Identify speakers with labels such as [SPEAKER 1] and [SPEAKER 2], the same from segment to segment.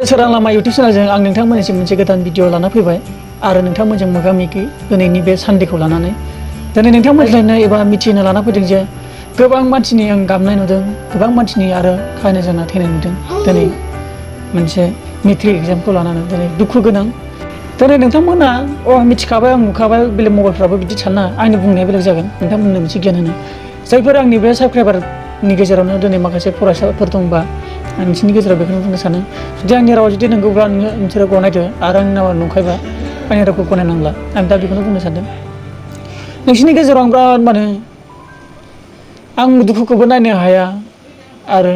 [SPEAKER 1] सोरां लामा इउटुब चेनेलजों आं नोंथांमोननिसिम मोनसे गोदान भिडिअ लाना फैबाय आरो नोंथांमोनजों मोगा-मोगि दिनैनि बे सानडेखौ लानानै दिनै नोंथांमोननो एबा मिथिहोनो लाना फैदों जे गोबां मानसिनि आं गाबनाय नुदों, गोबां मानसिनि आरो खायना जाना थैनाय नुदों। दिनै मोनसे मेट्रिक एग्जामखौ लानानै दिनै दुखु गोनां। दिनै नोंथांमोना मिथिखाबाय, आं नुखाबाय, बेलेग मबाइलफ्राबो बिदि साना, आंनि बुंनाया बेलेग जागोन, नोंथांमोननो मोनसे गियान होनो। जायफोर आंनि बे साबस्क्राइबारनि गेजेरावनो दिनै माखासे फरायसाफोर दंबा आं नोंसोरनि गेजेराव बेखौनो बुंनो सानो, जुदि आंनि रावा जुदि नंगौब्ला नोंसोरो गनायदो आरो आंनि रावा नंखायबा आंनि रावखौ गनायनांला। आं दा बेखौनो बुंनो सानदों। नोंसोरनि गेजेराव आं बिराद आं दुखुखौबो नायनो हाया आरो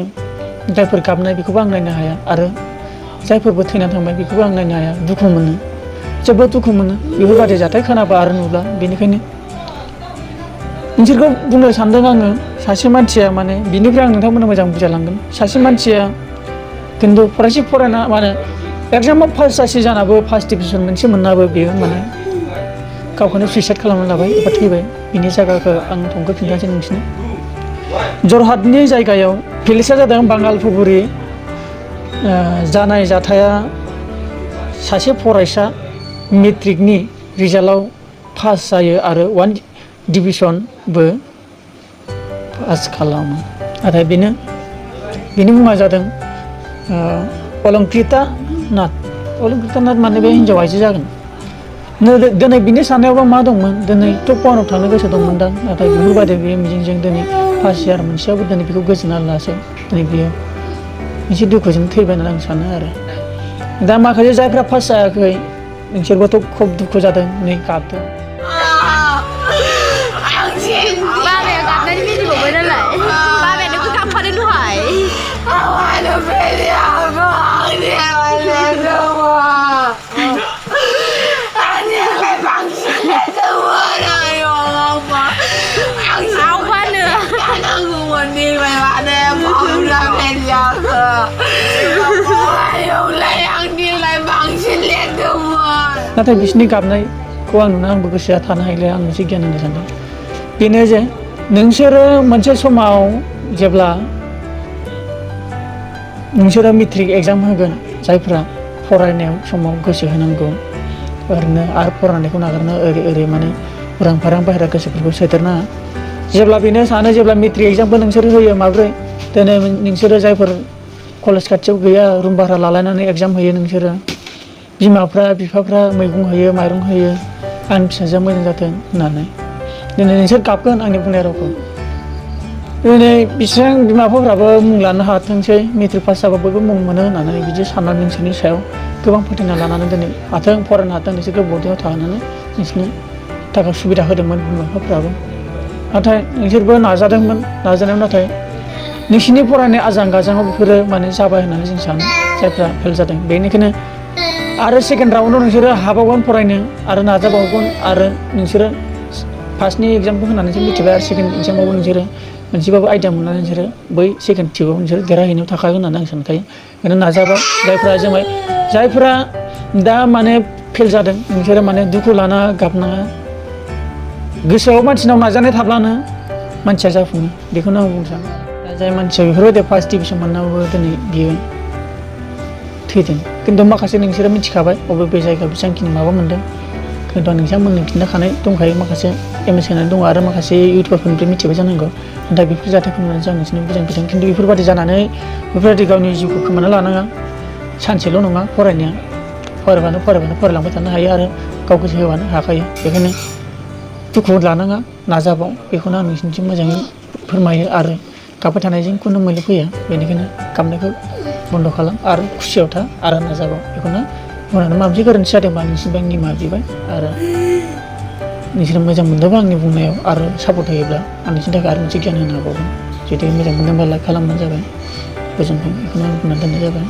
[SPEAKER 1] जायफोर गाबनाय बेखौबो आं नायनो हाया आरो जायफोरबो थैनानै थांबाय बेखौबो आं नायनो हाया। दुखु मोनो, जोबोद दुखु मोनो बेफोरबायदि जाथाय खोनाबा आरो नुब्ला। बेनिखायनो नोंसोरखौ बुंनो सानदों आङो, सासे मानसिया बिनिफ्राय आं नोंथांमोननो मोजां बुजायलांगोन। सासे मानसिया खिन्थु फरायना एगजामाव पास जासि जानाबो फार्स्ट डिभिजन मोनसे मोननाबो बेयो गावखौनो सुइसाइड खालामना लाबाय एबा थैबाय। बिनि जायगाखौ आं थंखौ खिन्थानोसै नोंसिनो। जरहाटनि जायगायाव फिलिसा जादों बांगालफुबुरि जानाय जाथाया सासे फरायसा मेट्रिकनि रिजाल्टआव पास जायो आरो 1 डिभिजनबो पास खालामो। नाथाय बेनि मुङा जादों अलंकृता नाथ। अलंकृता नाथ बे हिन्जाव आइजो जागोन। दिनै बिनि साननायावबा मा दंमोन, दिनै टप 1आव थांनो गोसो दंमोन दां, नाथाय बेफोरबायदि बे मिजिंजों दिनै फार्स्ट इयार मोनसेयावबो दिनै बेखौ गोजोनना लासै दिनै बियो एसे दुखुजों थैबाय होननानै आं सानो आरो। दा माखासे जायफ्रा पास जायाखै नोंसोरबोथ' खुब दुखु जादों, नै गाबदों।
[SPEAKER 2] बाबाया गाबनानै मिथिबावबाय नालाय, बाबाया नोंखौ गाबफादों दहाय।
[SPEAKER 1] नाथाय बिसोरनि गाबनायखौ आं नुना आंबो गोसोआ थानो हायैलाय आं मोनसे गियान होनो सानदों। बेनो जे नोंसोरो मोनसे समाव जेब्ला नोंसोरो मेट्रिक एग्जाम होगोन, जायफ्रा फरायनायाव समाव गोसो होनांगौ, ओरैनो आरो फरायनायखौ नागारनो ओरै उरां फारां बाहेरा गोसोफोरखौ सोदेरनाङा। जेब्ला बेनो सानो, जेब्ला मेट्रिक एग्जामखौ नोंसोरो होयो माब्रै, दिनै नोंसोरो जायफोर कलेज खाथियाव गैया रुम भारा लालायनानै एग्जाम होयो, नोंसोरो बिमाफ्रा बिफाफ्रा मैगं होयो, माइरं होयो, आंनि फिसाजोआ मोजां जाथों होननानै दिनै नोंसोर गाबगोन आंनि बुंनाय रावखौ। दिनै बिसिबां बिमा बिफाफ्राबो मुं लानो हाथोंसै, मेट्रिक पास जाबा बयबो मुं मोनो होननानै बिदि साननानै नोंसोरनि सायाव गोबां फोथायना लानानै दिनै हाथों, फरायनो हाथों, नोंसोरखौ बर्डिंआव थाहोनानै नोंसोरनो थाखा सुबिदा होदोंमोन बिमा बिफाफ्राबो। नाथाय नोंसोरबो नाजादोंमोन, नाजानायाव नाथाय नोंसोरनि फरायनाय आजां गाजाङाव बेफोरो जाबाय होननानै जों सानो, जायफ्रा फेल जादों। बेनिखायनो आरो सेकेन्ड राउन्डआव नोंसोरो हाबावगोन फरायनो आरो नाजाबावगोन आरो नोंसोरो फार्स्टनि एग्जामखौ होनानै मिथिबाय आरो सेकेन्ड एग्जामावबो नोंसोरो मोनसेबाबो आइडिया मोननानै नोंसोरो बै सेकेन्ड टिपआव नोंसोरो देरहाहैनायाव थाखागोन होननानै आं सानखायो। बेखायनो नाजाबाय। जायफ्रा दा फेल जादों, नोंसोरो दुखु लाना गाबनाङा। गोसोआव मानसिनाव नाजानाय थाब्लानो मानसिया जाफुङो, बेखौनो आं बुंनो सानो। जाय मानसिया बेफोरबायदि फार्स्ट डिभिजन मोननांगौ दिनै बियो थैदों, खिन्थु माखासे नोंसोरो मिथिखाबाय बबे जायगायाव बेसेबांखिनि माबा मोन्दों। खिन्थु नोंथांमोननो खिन्थाखानाय दंखायो, माखासे एमएस होनाय दङ आरो माखासे इउटुबारफोरनिफ्राय मिथिबाय जानांगौ। दा बेफोर जाथायखौ नुनानै जों नोंसोरनो बुजायफैदों। खिन्थु बेफोरबायदि जानानै बेफोरबायदि गावनि जिउखौ खोमाना लानाङा। सानसेल' नङा फरायनाया, फरायलांबाय थानो हायो आरो गाव गोसो होबानो हाखायो। बेखायनो दुखु लानाङा, नाजाबाव, बेखौनो आं नोंसोरनिसिम मोजाङै फोरमायो। आरो गाबबाय थानायजों खुनु मैल' फैया, बेनिखायनो गाबनायखौ बन्द' खालाम आरो खुसियाव था आरो नाजाबाव। बेखौनो बुंनानै माबा मोनसे गोरोन्थि जादोंबा नोंसिनिफ्राय निमाहा बिबाय आरो नोंसोर मोजां मोनदोंबा आंनि बुंनायाव आरो सापर्ट होयोब्ला आं नोंसिनि थाखाय आरो मोनसे गियान होनो हाबावगोन। जुदि मोजां मोनदोंबा लाइक खालामबानो जाबाय। गोजोन्थों, बेखौनो आं बुंनानै दोननाय जाबाय।